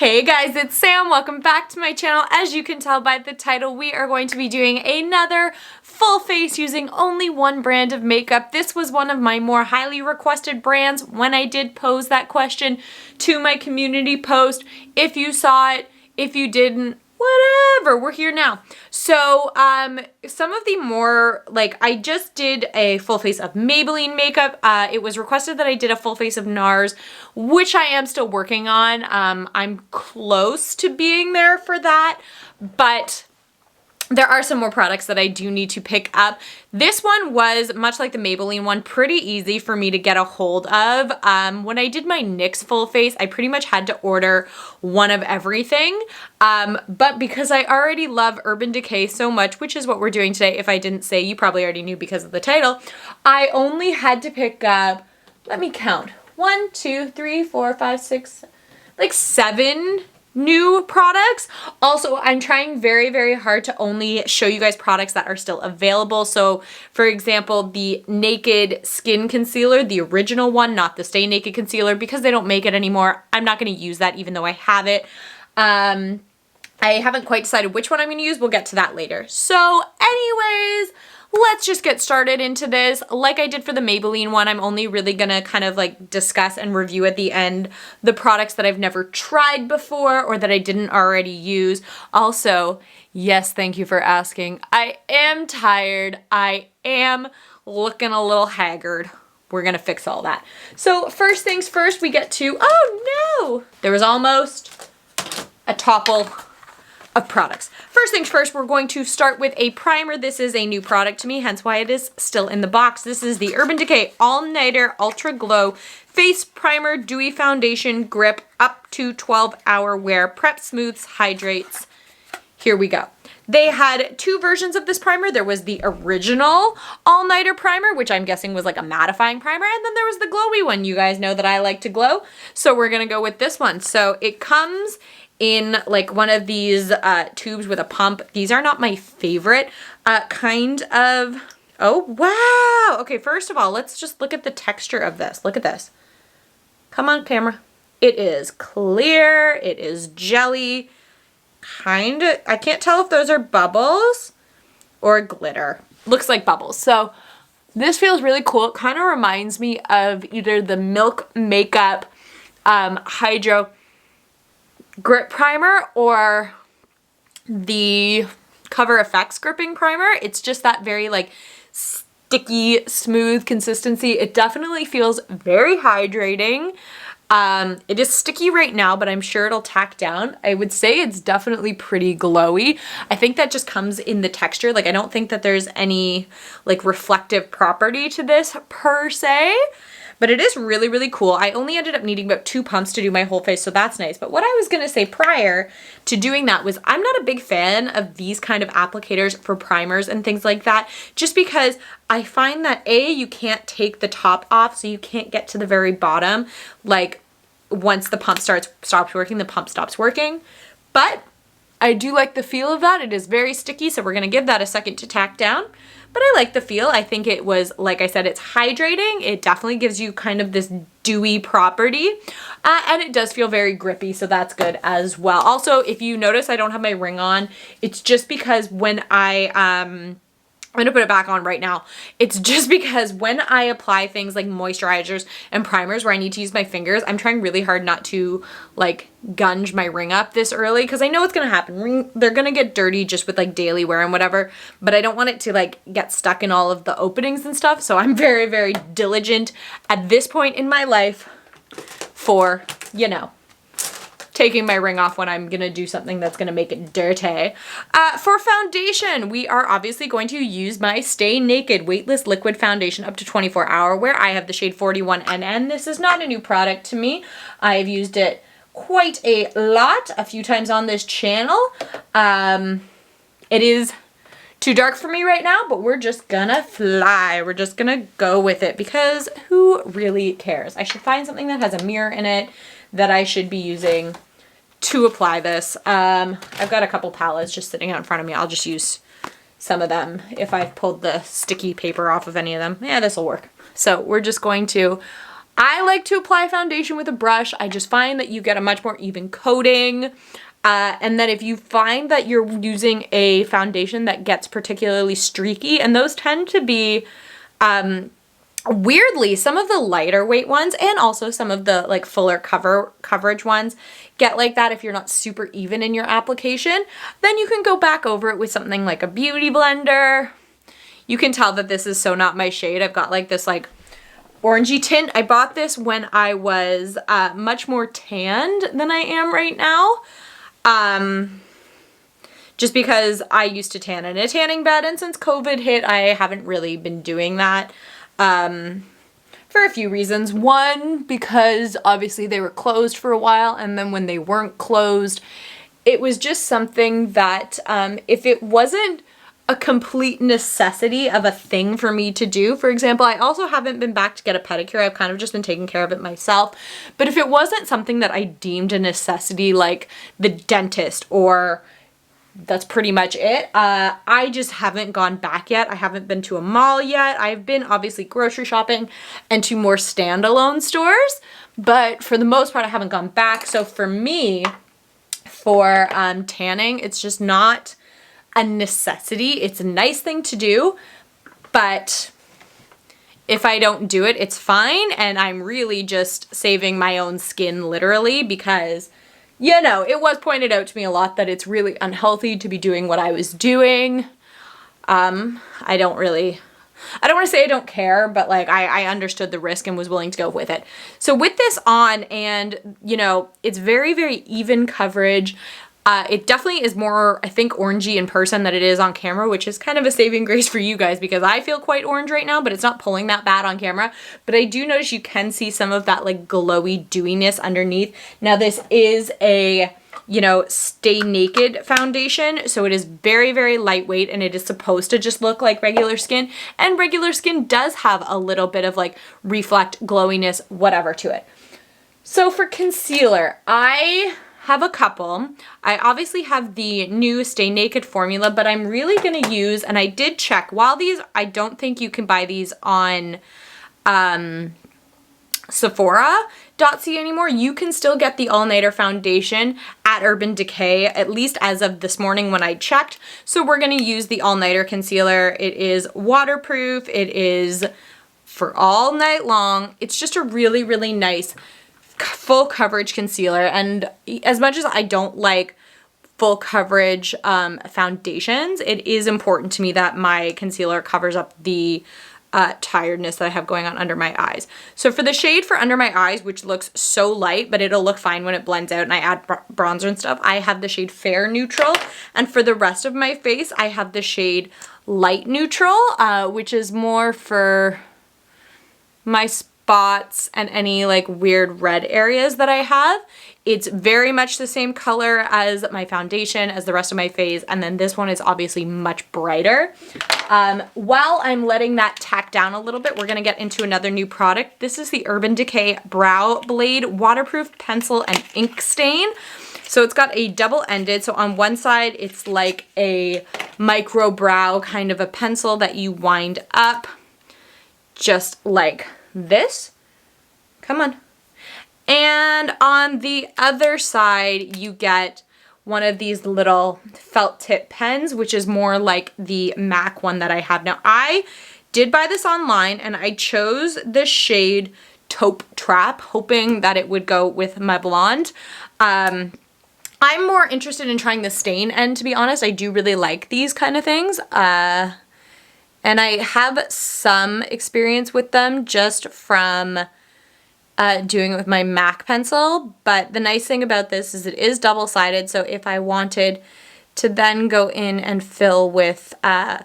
Hey guys, it's Sam. Welcome back to my channel. As you can tell by the title, we are going to be doing another full face using only one brand of makeup. This was one of my more highly requested brands when I did pose that question to my community post. If you saw it, if you didn't, whatever, we're here now. So some of the more, I just did a full face of Maybelline makeup. It was requested that I did a full face of NARS, which I am still working on. I'm close to being there for that, but there are some more products that I do need to pick up. This one was, much like the Maybelline one, pretty easy for me to get a hold of. When I did my NYX full face, I pretty much had to order one of everything. But because I already love Urban Decay so much, which is what we're doing today, if I didn't say, you probably already knew because of the title, I only had to pick up, let me count, 1, 2, 3, 4, 5, 6, 7 new products. Also, I'm trying very, very hard to only show you guys products that are still available. So, for example, the Naked Skin Concealer, the original one, not the Stay Naked Concealer, because they don't make it anymore. I'm not going to use that even though I have it. I haven't quite decided which one I'm going to use. We'll get to that later. So, anyways, let's just get started into this. Like I did for the Maybelline one, I'm only really gonna kind of discuss and review at the end the products that I've never tried before or that I didn't already use. Also, yes, thank you for asking. I am tired. I am looking a little haggard. We're gonna fix all that. So first things first, we get to, oh no! There was almost a topple of products. First things first, we're going to start with a primer. This is a new product to me, hence why it is still in the box. This is the Urban Decay All Nighter Ultra Glow Face Primer Dewy Foundation Grip up to 12-hour wear. Prep, smooths, hydrates. Here we go. They had two versions of this primer. There was the original all-nighter primer, which I'm guessing was like a mattifying primer, and then there was the glowy one. You guys know that I like to glow, so we're gonna go with this one. So it comes in one of these tubes with a pump. These are not my favorite kind of, oh wow. Okay, first of all, let's just look at the texture of this. Look at this. Come on, camera. It is clear, it is jelly, kind of, I can't tell if those are bubbles or glitter. Looks like bubbles. So this feels really cool. It kind of reminds me of either the Milk Makeup Hydro Grip Primer or the Cover FX Gripping Primer. It's just that very sticky, smooth consistency. It definitely feels very hydrating. It is sticky right now, but I'm sure it'll tack down. I would say it's definitely pretty glowy. I think that just comes in the texture. I don't think that there's any reflective property to this per se. But it is really, really cool. I only ended up needing about 2 pumps to do my whole face, so that's nice. But what I was gonna say prior to doing that was I'm not a big fan of these kind of applicators for primers and things like that, just because I find that A, you can't take the top off, so you can't get to the very bottom. Once the pump stops working, the pump stops working. But I do like the feel of that. It is very sticky, so we're gonna give that a second to tack down. But I like the feel. I think it was, like I said, it's hydrating. It definitely gives you kind of this dewy property. And it does feel very grippy, so that's good as well. Also, if you notice I don't have my ring on, it's just because when I'm gonna put it back on right now. It's just because when I apply things like moisturizers and primers where I need to use my fingers, I'm trying really hard not to gunge my ring up this early because I know what's gonna happen. They're gonna get dirty just with daily wear and whatever, but I don't want it to get stuck in all of the openings and stuff. So I'm very, very diligent at this point in my life for, taking my ring off when I'm gonna do something that's gonna make it dirty. For foundation, we are obviously going to use my Stay Naked Weightless Liquid Foundation up to 24-hour wear. I have the shade 41NN. This is not a new product to me. I've used it quite a lot, a few times on this channel. It is too dark for me right now, but we're just gonna fly. We're just gonna go with it because who really cares? I should find something that has a mirror in it that I should be using to apply this. I've got a couple palettes just sitting out in front of me. I'll just use some of them if I've pulled the sticky paper off of any of them. Yeah, this will work. So we're just going to I like to apply foundation with a brush. I just find that you get a much more even coating. And then if you find that you're using a foundation that gets particularly streaky, and those tend to be, weirdly, some of the lighter weight ones and also some of the like fuller coverage ones get like that if you're not super even in your application, then you can go back over it with something like a beauty blender. You can tell that this is so not my shade. I've got like this like orangey tint. I bought this when I was much more tanned than I am right now. Just because I used to tan in a tanning bed, and since COVID hit, I haven't really been doing that. For a few reasons. One, because obviously they were closed for a while, and then when they weren't closed, it was just something that if it wasn't a complete necessity of a thing for me to do, for example, I also haven't been back to get a pedicure. I've kind of just been taking care of it myself. But if it wasn't something that I deemed a necessity, like the dentist, or that's pretty much it. I just haven't gone back yet. I haven't been to a mall yet. I've been obviously grocery shopping and to more standalone stores, but for the most part, I haven't gone back. So for me, for tanning, it's just not a necessity. It's a nice thing to do, but if I don't do it, it's fine. And I'm really just saving my own skin literally because, you know, it was pointed out to me a lot that it's really unhealthy to be doing what I was doing. I don't want to say I don't care, but like I understood the risk and was willing to go with it. So with this on, and you know, it's very, very even coverage. It definitely is more, I think, orangey in person than it is on camera, which is kind of a saving grace for you guys because I feel quite orange right now, but it's not pulling that bad on camera. But I do notice you can see some of that like glowy dewiness underneath. Now this is a, you know, Stay Naked foundation, so it is very, very lightweight, and it is supposed to just look like regular skin, and regular skin does have a little bit of like reflect, glowiness, whatever to it. So for concealer, I have a couple. I obviously have the new Stay Naked formula, but I'm really going to use, and I did check, while these, I don't think you can buy these on Sephora.ca anymore, you can still get the All Nighter foundation at Urban Decay, at least as of this morning when I checked. So we're going to use the All Nighter concealer. It is waterproof. It is for all night long. It's just a really, really nice full coverage concealer, and as much as I don't like full coverage foundations, it is important to me that my concealer covers up the tiredness that I have going on under my eyes. So for the shade for under my eyes, which looks so light, but it'll look fine when it blends out and I add bronzer and stuff, I have the shade Fair Neutral, and for the rest of my face, I have the shade Light Neutral, which is more for my spots and any like weird red areas that I have. It's very much the same color as my foundation, as the rest of my face, and then this one is obviously much brighter. While I'm letting that tack down a little bit, we're gonna get into another new product. This is the Urban Decay Brow Blade Waterproof Pencil and Ink Stain. So it's got a double-ended, so on one side it's like a micro brow kind of a pencil that you wind up just like this. Come on. And on the other side, you get one of these little felt tip pens, which is more like the MAC one that I have now. I did buy this online, and I chose the shade Taupe Trap, hoping that it would go with my blonde. I'm more interested in trying the stain end, to be honest. I do really like these kind of things. And I have some experience with them just from doing it with my MAC pencil. But the nice thing about this is it is double-sided. So if I wanted to then go in and fill with the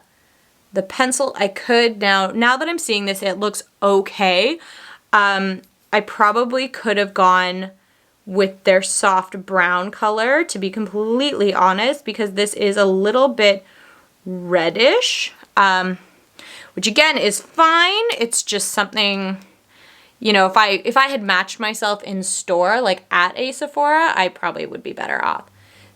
pencil, I could. Now that I'm seeing this, it looks okay. I probably could have gone with their soft brown color, to be completely honest, because this is a little bit reddish. Which again is fine. It's just something, you know, if I had matched myself in store, like at a Sephora, I probably would be better off.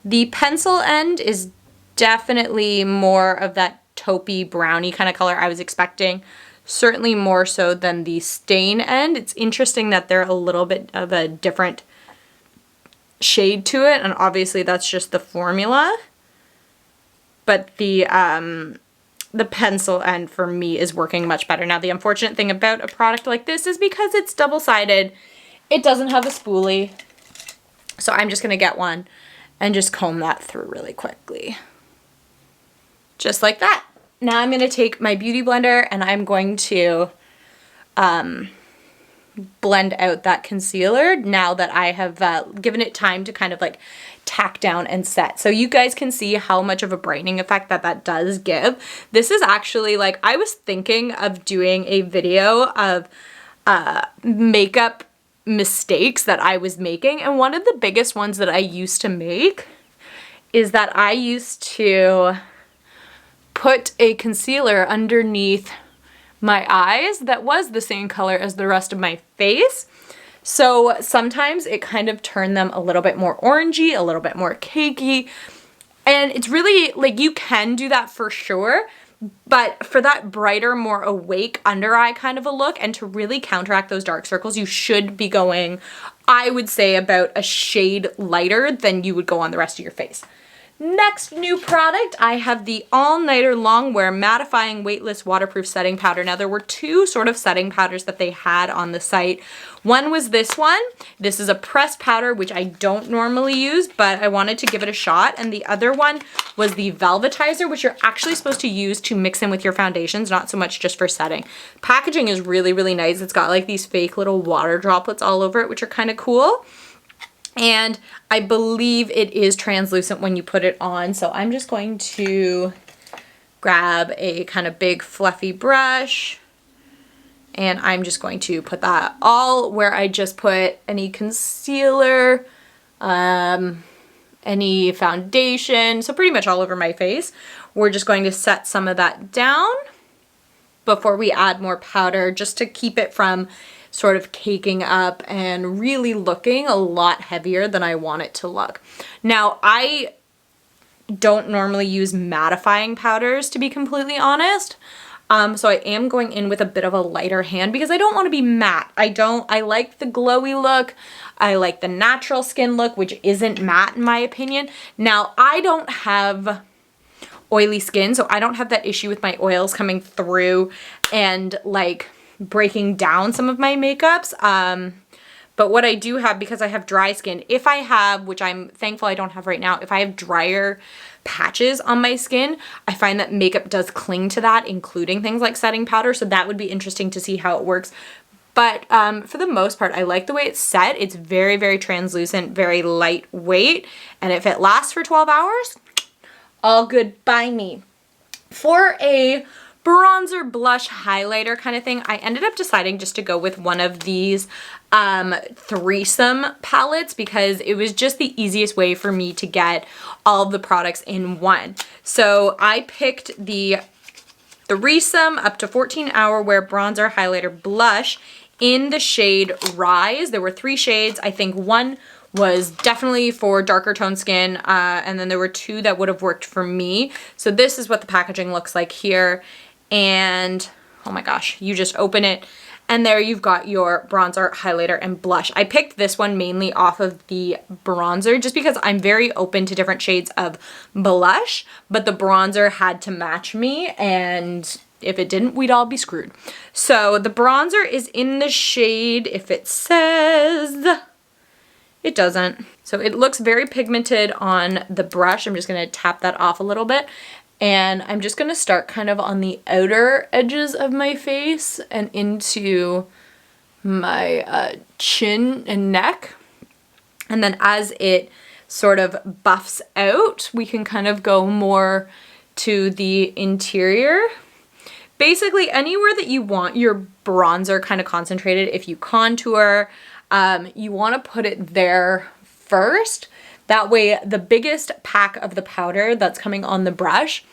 The pencil end is definitely more of that taupey brownie kind of color I was expecting. certainly more so than the stain end. It's interesting that they're a little bit of a different shade to it, and obviously that's just the formula. But the pencil end for me is working much better. Now, the unfortunate thing about a product like this is because it's double-sided, it doesn't have a spoolie. So I'm just going to get one and just comb that through really quickly. Just like that. Now I'm going to take my Beauty Blender and I'm going to blend out that concealer now that I have given it time to kind of like tack down and set. So you guys can see how much of a brightening effect that does give. This is actually like, I was thinking of doing a video of makeup mistakes that I was making, and one of the biggest ones that I used to make is that I used to put a concealer underneath my eyes that was the same color as the rest of my face. So sometimes it kind of turned them a little bit more orangey, a little bit more cakey. And it's really like, you can do that for sure. But for that brighter, more awake under eye kind of a look, and to really counteract those dark circles, you should be going, I would say, about a shade lighter than you would go on the rest of your face. Next new product, I have the All Nighter Longwear Mattifying Weightless Waterproof Setting Powder. Now, there were two sort of setting powders that they had on the site. One was this one. This is a pressed powder, which I don't normally use, but I wanted to give it a shot. And the other one was the Velvetizer, which you're actually supposed to use to mix in with your foundations, not so much just for setting. Packaging is really, really nice. It's got like these fake little water droplets all over it, which are kind of cool. And I believe it is translucent when you put it on. So I'm just going to grab a kind of big fluffy brush, and I'm just going to put that all where I just put any concealer, any foundation, so pretty much all over my face. We're just going to set some of that down before we add more powder, just to keep it from sort of caking up and really looking a lot heavier than I want it to look. Now, I don't normally use mattifying powders, to be completely honest. So I am going in with a bit of a lighter hand because I don't want to be matte. I like the glowy look. I like the natural skin look, which isn't matte in my opinion. Now, I don't have oily skin, so I don't have that issue with my oils coming through and like breaking down some of my makeups. But what I do have, because I have dry skin, if I have, which I'm thankful I don't have right now, if I have drier patches on my skin, I find that makeup does cling to that, including things like setting powder. So that would be interesting to see how it works. But for the most part, I like the way it's set. It's very, very translucent, very lightweight. And if it lasts for 12 hours, all good by me. For a bronzer, blush, highlighter kind of thing, I ended up deciding just to go with one of these Threesome palettes because it was just the easiest way for me to get all of the products in one. So I picked the Threesome Up to 14 Hour Wear Bronzer, Highlighter, Blush in the shade Rise. There were 3 shades. I think one was definitely for darker tone skin, and then there were 2 that would have worked for me. So this is what the packaging looks like here. And oh my gosh, you just open it and there you've got your bronzer, highlighter, and blush. I picked this one mainly off of the bronzer just because I'm very open to different shades of blush, but the bronzer had to match me, and if it didn't, we'd all be screwed. So the bronzer is in the shade, if it says, it doesn't. So it looks very pigmented on the brush. I'm just gonna tap that off a little bit. And I'm just gonna start kind of on the outer edges of my face and into my chin and neck. And then as it sort of buffs out, we can kind of go more to the interior. Basically anywhere that you want your bronzer kind of concentrated, if you contour, you wanna put it there first. That way the biggest pack of the powder that's coming on the brush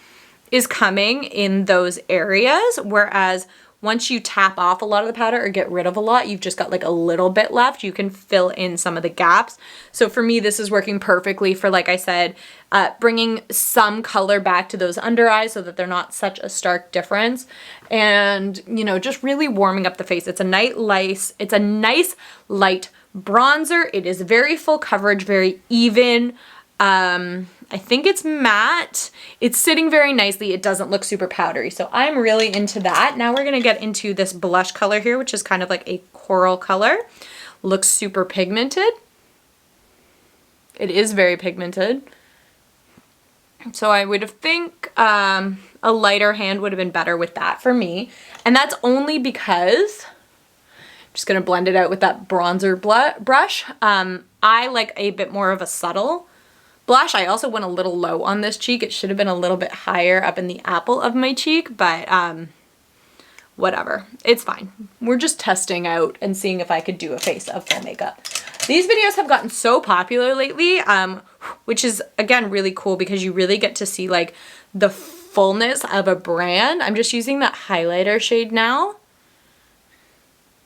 is coming in those areas, whereas once you tap off a lot of the powder or get rid of a lot, you've just got like a little bit left. You can fill in some of the gaps. So for me, this is working perfectly for, like I said, bringing some color back to those under eyes so that they're not such a stark difference. And, you know, just really warming up the face. It's a nice light bronzer. It is very full coverage, very even. I think it's matte. It's sitting very nicely. It doesn't look super powdery. So I'm really into that. Now we're going to get into this blush color here, which is kind of like a coral color. Looks super pigmented. It is very pigmented. So I would think a lighter hand would have been better with that for me. And that's only because I'm just going to blend it out with that bronzer brush. I like a bit more of a subtle blush. I also went a little low on this cheek. It should have been a little bit higher up in the apple of my cheek, but whatever. It's fine. We're just testing out and seeing if I could do a face of full makeup. These videos have gotten so popular lately, which is, again, really cool because you really get to see like the fullness of a brand. I'm just using that highlighter shade now.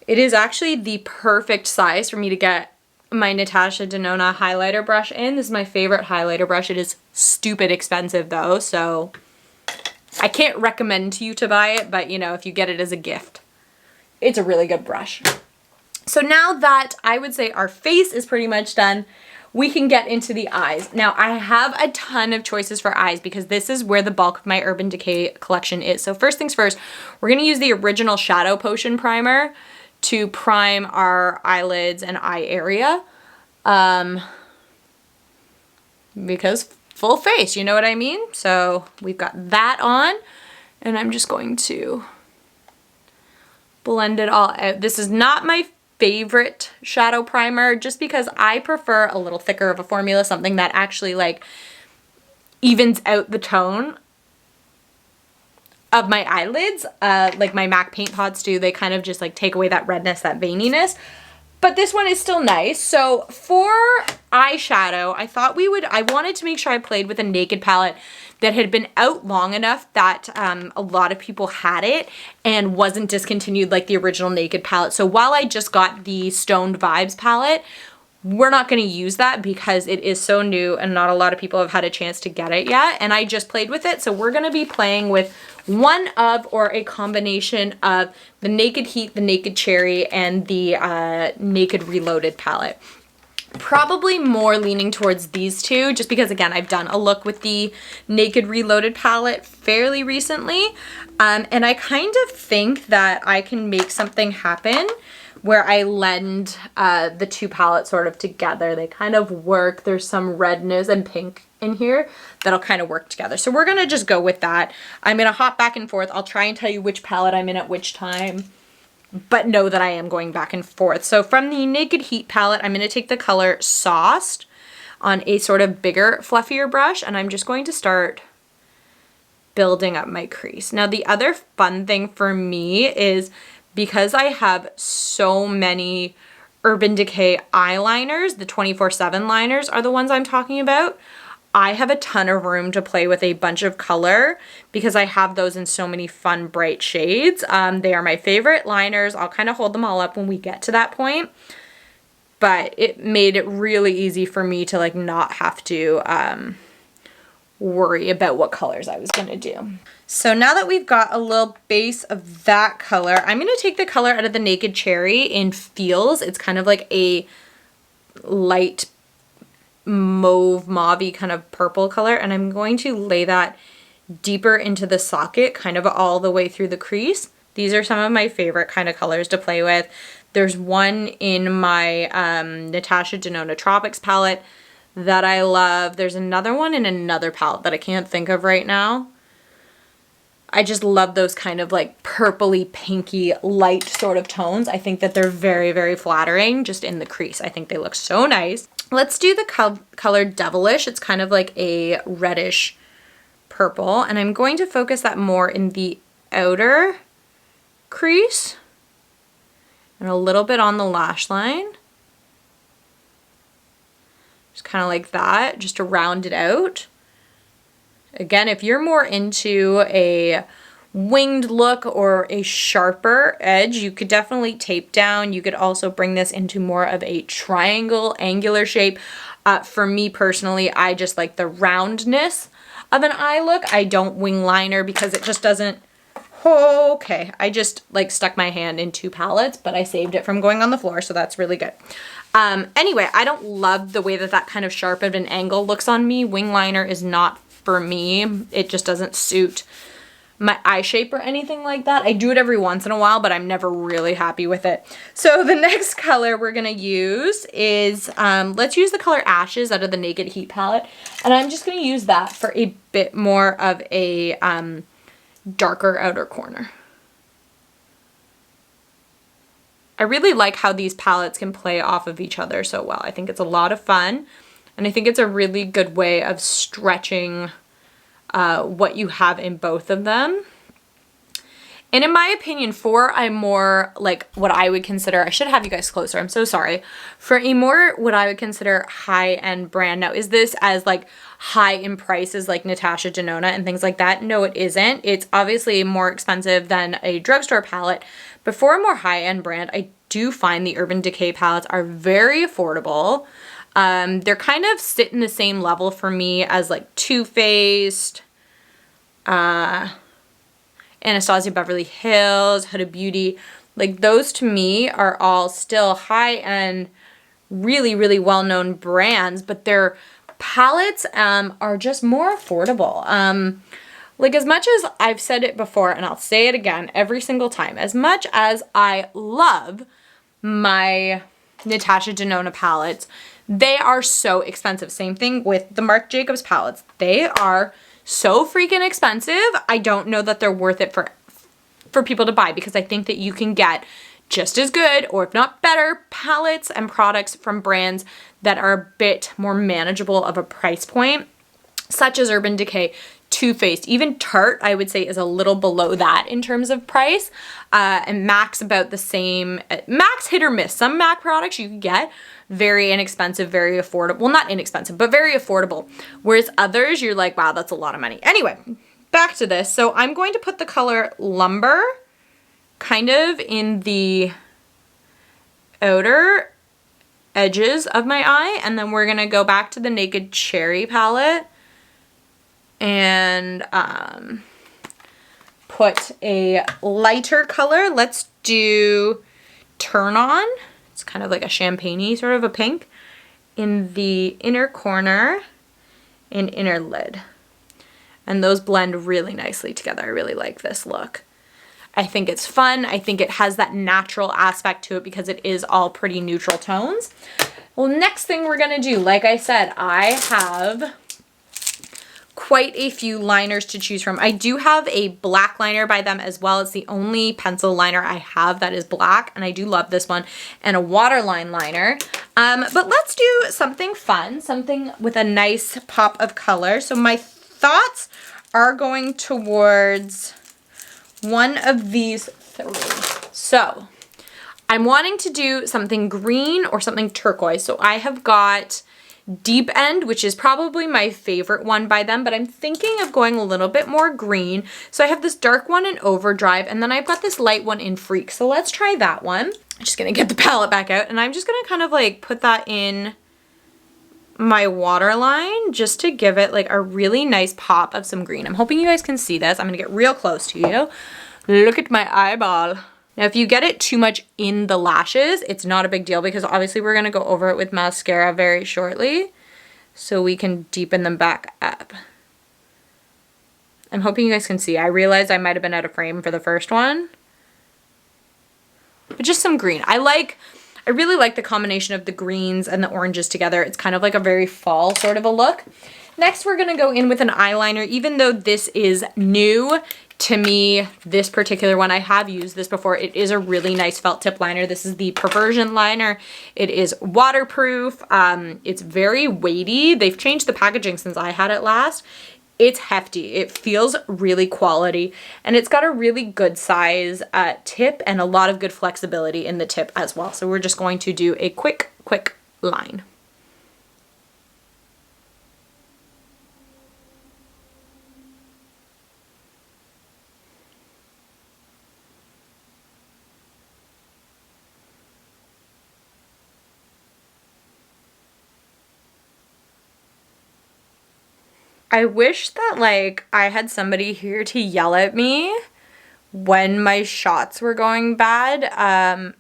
It is actually the perfect size for me to get my Natasha Denona highlighter brush in. This is my favorite highlighter brush. It is stupid expensive though, so I can't recommend to you to buy it, but you know, if you get it as a gift, it's a really good brush. So now that I would say our face is pretty much done, we can get into the eyes. Now I have a ton of choices for eyes because this is where the bulk of my Urban Decay collection is. So first things first, we're gonna use the original Shadow Potion primer to prime our eyelids and eye area. Because full face, you know what I mean? So we've got that on, and I'm just going to blend it all out. This is not my favorite shadow primer just because I prefer a little thicker of a formula, something that actually like evens out the tone of my eyelids, like my MAC paint pots do. They kind of just like take away that redness, that veininess. But this one is still nice. So for eyeshadow, I wanted to make sure I played with a Naked palette that had been out long enough that a lot of people had it and wasn't discontinued like the original Naked palette. So while I just got the Stoned Vibes palette, we're not going to use that because it is so new and not a lot of people have had a chance to get it yet. And I just played with it. So we're going to be playing with one of or a combination of the Naked Heat, the Naked Cherry, and the Naked Reloaded palette. Probably more leaning towards these two just because, again, I've done a look with the Naked Reloaded palette fairly recently. And I kind of think that I can make something happen where I blend the two palettes sort of together. They kind of work. There's some redness and pink in here that'll kind of work together. So we're gonna just go with that. I'm gonna hop back and forth. I'll try and tell you which palette I'm in at which time, but know that I am going back and forth. So from the Naked Heat palette, I'm gonna take the color Sauced on a sort of bigger, fluffier brush, and I'm just going to start building up my crease. Now the other fun thing for me is because I have so many Urban Decay eyeliners, the 24/7 liners are the ones I'm talking about, I have a ton of room to play with a bunch of color because I have those in so many fun, bright shades. They are my favorite liners. I'll kind of hold them all up when we get to that point. But it made it really easy for me to like not have to worry about what colors I was going to do. So now that we've got a little base of that color, I'm going to take the color out of the Naked Cherry in Feels. It's kind of like a light mauve-y kind of purple color, and I'm going to lay that deeper into the socket, kind of all the way through the crease. These are some of my favorite kind of colors to play with. There's one in my Natasha Denona Tropics palette that I love. There's another one in another palette that I can't think of right now. I just love those kind of like purpley, pinky, light sort of tones. I think that they're very, very flattering just in the crease. I think they look so nice. Let's do the color Devilish. It's kind of like a reddish purple, and I'm going to focus that more in the outer crease and a little bit on the lash line. Just kind of like that, just to round it out. Again, if you're more into a winged look or a sharper edge, you could definitely tape down. You could also bring this into more of a triangle, angular shape. For me personally, I just like the roundness of an eye look. I don't wing liner because it just doesn't. Oh, okay, I just like stuck my hand in 2 palettes, but I saved it from going on the floor, so that's really good. Anyway, I don't love the way that that kind of sharp of an angle looks on me. Wing liner is not for me. It just doesn't suit my eye shape or anything like that. I do it every once in a while, but I'm never really happy with it. So the next color we're gonna use is, let's use the color Ashes out of the Naked Heat palette. And I'm just gonna use that for a bit more of a darker outer corner. I really like how these palettes can play off of each other so well. I think it's a lot of fun, and I think it's a really good way of stretching what you have in both of them. And in my opinion, for a more like what I would consider, I should have you guys closer, I'm so sorry. For a more what I would consider high-end brand, now is this as like high in prices like Natasha Denona and things like that? No, it isn't. It's obviously more expensive than a drugstore palette, but for a more high-end brand, I do find the Urban Decay palettes are very affordable. They're kind of sit in the same level for me as like Too Faced, Anastasia Beverly Hills, Huda Beauty. Like those to me are all still high-end, really, really well-known brands, but their palettes are just more affordable. Like as much as I've said it before, and I'll say it again every single time, as much as I love my Natasha Denona palettes, they are so expensive. Same thing with the Marc Jacobs palettes. They are so freaking expensive. I don't know that they're worth it for people to buy, because I think that you can get just as good, or if not better, palettes and products from brands that are a bit more manageable of a price point, such as Urban Decay, Too Faced, even Tarte, I would say is a little below that in terms of price, and MAC's about the same. MAC's hit or miss. Some MAC products you can get very inexpensive, very affordable. Well, not inexpensive, but very affordable. Whereas others, you're like, wow, that's a lot of money. Anyway, back to this. So I'm going to put the color Lumber kind of in the outer edges of my eye, and then we're gonna go back to the Naked Cherry palette and put a lighter color. Let's do Turn On. It's kind of like a champagne-y sort of a pink in the inner corner and inner lid. And those blend really nicely together. I really like this look. I think it's fun. I think it has that natural aspect to it because it is all pretty neutral tones. Well, next thing we're gonna do, like I said, I have quite a few liners to choose from. I do have a black liner by them as well. It's the only pencil liner I have that is black, and I do love this one, and a waterline liner. But let's do something fun, something with a nice pop of color. So my thoughts are going towards one of these 3. So I'm wanting to do something green or something turquoise. So I have got Deep End, which is probably my favorite one by them, but I'm thinking of going a little bit more green. So I have this dark one in Overdrive, and then I've got this light one in Freak. So let's try that one. I'm just gonna get the palette back out, and I'm just gonna kind of like put that in my waterline just to give it like a really nice pop of some green. I'm hoping you guys can see this. I'm gonna get real close to you. Look at my eyeball. Now, if you get it too much in the lashes, it's not a big deal because obviously we're gonna go over it with mascara very shortly so we can deepen them back up. I'm hoping you guys can see. I realized I might have been out of frame for the first one, but just some green. I really like the combination of the greens and the oranges together. It's kind of like a very fall sort of a look. Next, we're gonna go in with an eyeliner. Even though this is new to me, this particular one, I have used this before. It is a really nice felt tip liner. This is the Perversion liner. It is waterproof. It's very weighty. They've changed the packaging since I had it last. It's hefty. It feels really quality, and it's got a really good size tip and a lot of good flexibility in the tip as well. So we're just going to do a quick line. I wish that like I had somebody here to yell at me when my shots were going bad.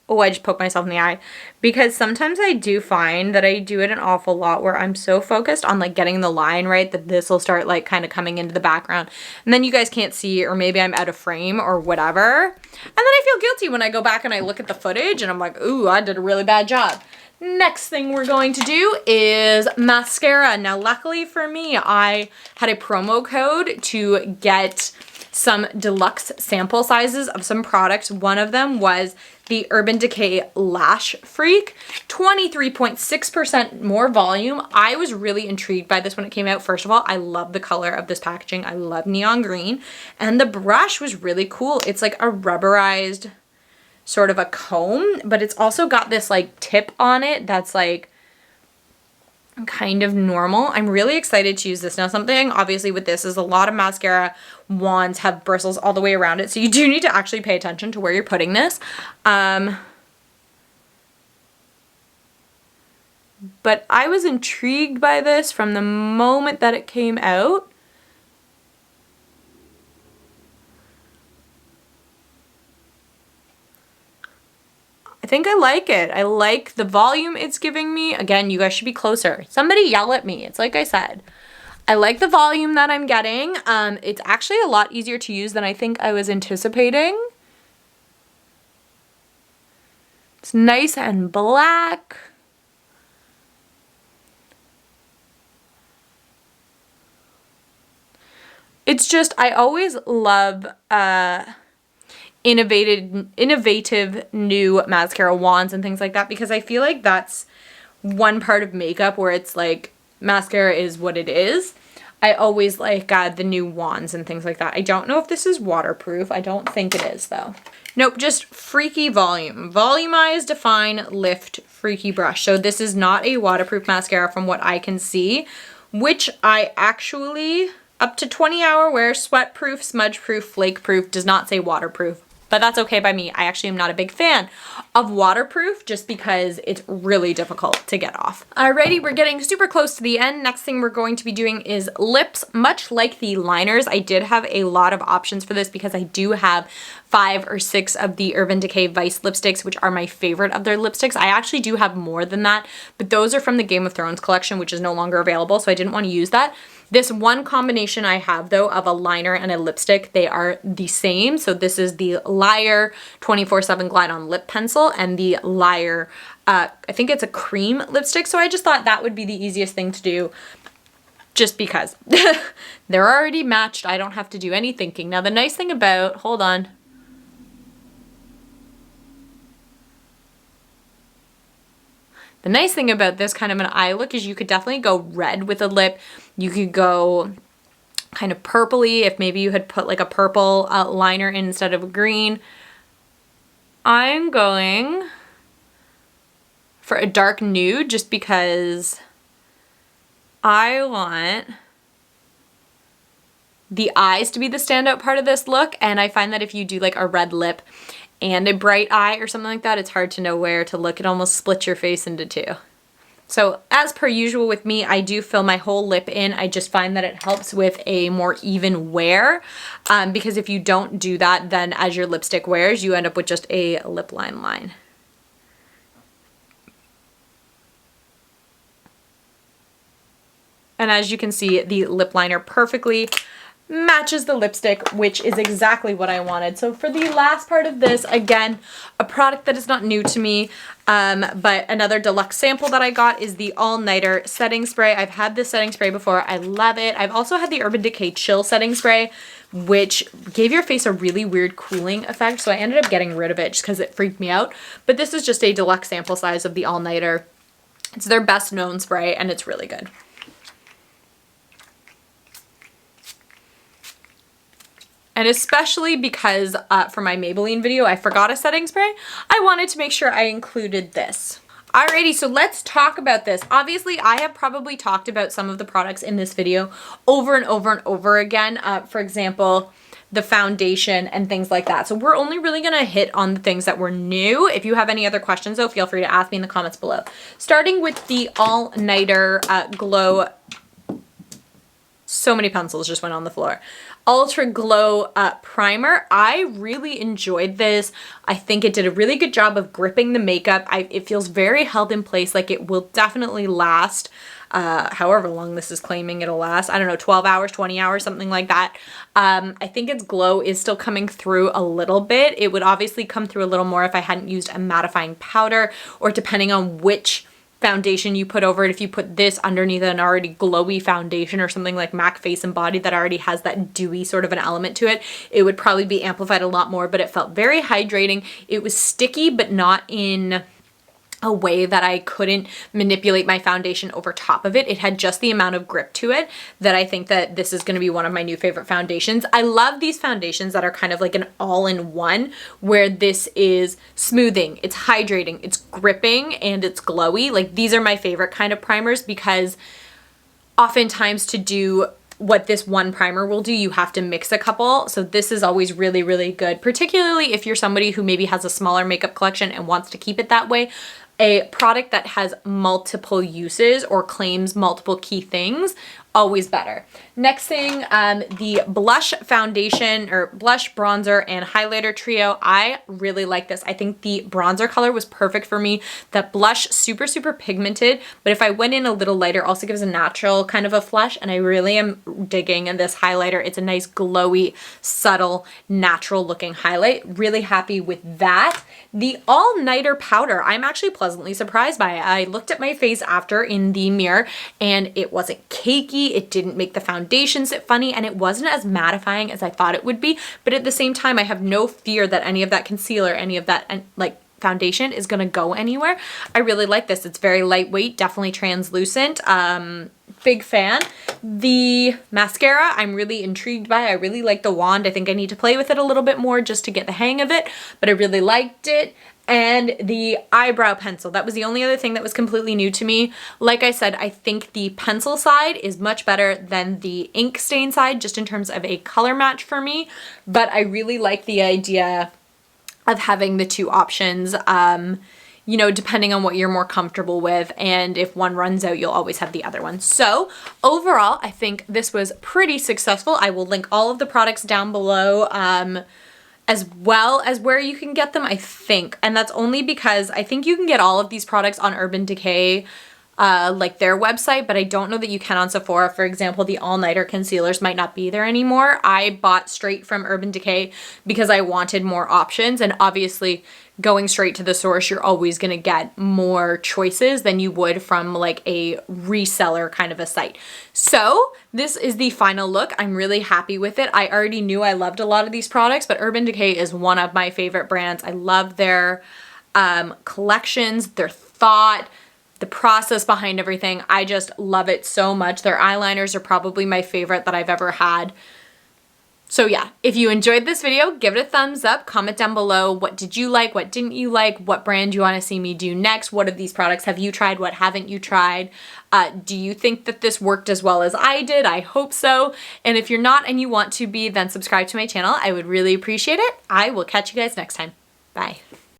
Oh, I just poked myself in the eye, because sometimes I do find that I do it an awful lot where I'm so focused on like getting the line right that this will start like kind of coming into the background, and then you guys can't see, or maybe I'm out of frame or whatever. And then I feel guilty when I go back and I look at the footage and I'm like, ooh, I did a really bad job. Next thing we're going to do is mascara. Now, luckily for me, I had a promo code to get some deluxe sample sizes of some products. One of them was the Urban Decay Lash Freak, 23.6% more volume. I was really intrigued by this when it came out. First of all, I love the color of this packaging. I love neon green, and the brush was really cool. It's like a rubberized sort of a comb, but it's also got this like tip on it that's like kind of normal. I'm really excited to use this. Now, something obviously with this is a lot of mascara wands have bristles all the way around it, so you do need to actually pay attention to where you're putting this. But I was intrigued by this from the moment that it came out. I think I like it. I like the volume it's giving me. Again, you guys should be closer. Somebody yell at me. It's like I said. I like the volume that I'm getting. It's actually a lot easier to use than I think I was anticipating. It's nice and black. It's just, I always love innovative new mascara wands and things like that, because I feel like that's one part of makeup where it's like mascara is what it is. I always like the new wands and things like that. I don't know if this is waterproof. I don't think it is though. Nope, just freaky volume. Volumize, define, lift, freaky brush. So this is not a waterproof mascara from what I can see, which I actually, up to 20-hour wear, sweat proof, smudge proof, flake proof, does not say waterproof. But that's okay by me. I actually am not a big fan of waterproof just because it's really difficult to get off. Alrighty, we're getting super close to the end. Next thing we're going to be doing is lips. Much like the liners, I did have a lot of options for this because I do have 5 or 6 of the Urban Decay Vice lipsticks, which are my favorite of their lipsticks. I actually do have more than that, but those are from the Game of Thrones collection, which is no longer available, so I didn't want to use that. This one combination I have though of a liner and a lipstick, they are the same. So this is the Liar 24/7 Glide On Lip Pencil and the Liar, I think it's a cream lipstick. So I just thought that would be the easiest thing to do just because. They're already matched. I don't have to do any thinking. Now the nice thing about, hold on. The nice thing about this kind of an eye look is you could definitely go red with a lip. You could go kind of purpley if maybe you had put like a purple liner in instead of a green. I'm going for a dark nude just because I want the eyes to be the standout part of this look, and I find that if you do like a red lip and a bright eye or something like that, it's hard to know where to look. It almost splits your face into two. So as per usual with me, I do fill my whole lip in. I just find that it helps with a more even wear, because if you don't do that, then as your lipstick wears, you end up with just a lip line. And as you can see, the lip liner perfectly matches the lipstick, which is exactly what I wanted. So for the last part of this, again, a product that is not new to me, but another deluxe sample that I got is the All Nighter Setting Spray. I've had this setting spray before. I love it. I've also had the Urban Decay Chill Setting Spray, which gave your face a really weird cooling effect. So I ended up getting rid of it just because it freaked me out. But this is just a deluxe sample size of the All Nighter. It's their best known spray and it's really good. And especially because for my Maybelline video, I forgot a setting spray, I wanted to make sure I included this. Alrighty, so let's talk about this. Obviously, I have probably talked about some of the products in this video over and over and over again. For example, the foundation and things like that. So we're only really gonna hit on the things that were new. If you have any other questions though, feel free to ask me in the comments below. Starting with the All Nighter Glow So many pencils just went on the floor. Ultra Glow Primer. I really enjoyed this. I think it did a really good job of gripping the makeup. It feels very held in place, like it will definitely last however long this is claiming it'll last. I don't know, 12 hours, 20 hours, something like that. I think its glow is still coming through a little bit. It would obviously come through a little more if I hadn't used a mattifying powder, or depending on which foundation you put over it. If you put this underneath an already glowy foundation or something like MAC Face and Body that already has that dewy sort of an element to it, it would probably be amplified a lot more, but it felt very hydrating. It was sticky, but not in a way that I couldn't manipulate my foundation over top of it. It had just the amount of grip to it that I think that this is going to be one of my new favorite foundations. I love these foundations that are kind of like an all-in-one, where this is smoothing, it's hydrating, it's gripping, and it's glowy. Like, these are my favorite kind of primers, because oftentimes to do what this one primer will do, you have to mix a couple. So this is always really, really good, particularly if you're somebody who maybe has a smaller makeup collection and wants to keep it that way. A product that has multiple uses or claims multiple key things, always better. Next thing, the blush foundation, or blush, bronzer, and highlighter trio. I really like this. I think the bronzer color was perfect for me. That blush, super, super pigmented, but if I went in a little lighter, also gives a natural kind of a flush, and I really am digging this highlighter. It's a nice glowy, subtle, natural looking highlight. Really happy with that. The all-nighter powder, I'm actually pleasantly surprised by it. I looked at my face after in the mirror, and it wasn't cakey. It didn't make the foundation sit funny, and it wasn't as mattifying as I thought it would be. But at the same time, I have no fear that any of that concealer, any of that like foundation is gonna go anywhere. I really like this. It's very lightweight, definitely translucent. Big fan. The mascara, I'm really intrigued by. I really like the wand. I think I need to play with it a little bit more just to get the hang of it, but I really liked it. And the eyebrow pencil, that was the only other thing that was completely new to me. Like I said, I think the pencil side is much better than the ink stain side, just in terms of a color match for me. But I really like the idea of having the two options, you know, depending on what you're more comfortable with. And if one runs out, you'll always have the other one. So overall, I think this was pretty successful. I will link all of the products down below, as well as where you can get them, I think. And that's only because I think you can get all of these products on Urban Decay, like their website, but I don't know that you can on Sephora. For example, the all-nighter concealers might not be there anymore. I bought straight from Urban Decay because I wanted more options, and obviously going straight to the source, you're always gonna get more choices than you would from like a reseller kind of a site. So this is the final look. I'm really happy with it. I already knew I loved a lot of these products, but Urban Decay is one of my favorite brands. I love their collections, their thought, the process behind everything. I just love it so much. Their eyeliners are probably my favorite that I've ever had. So yeah, if you enjoyed this video, give it a thumbs up, comment down below, what did you like, what didn't you like, what brand you want to see me do next, what of these products have you tried, what haven't you tried, do you think that this worked as well as I did? I hope so. And if you're not and you want to be, then subscribe to my channel. I would really appreciate it. I will catch you guys next time. Bye.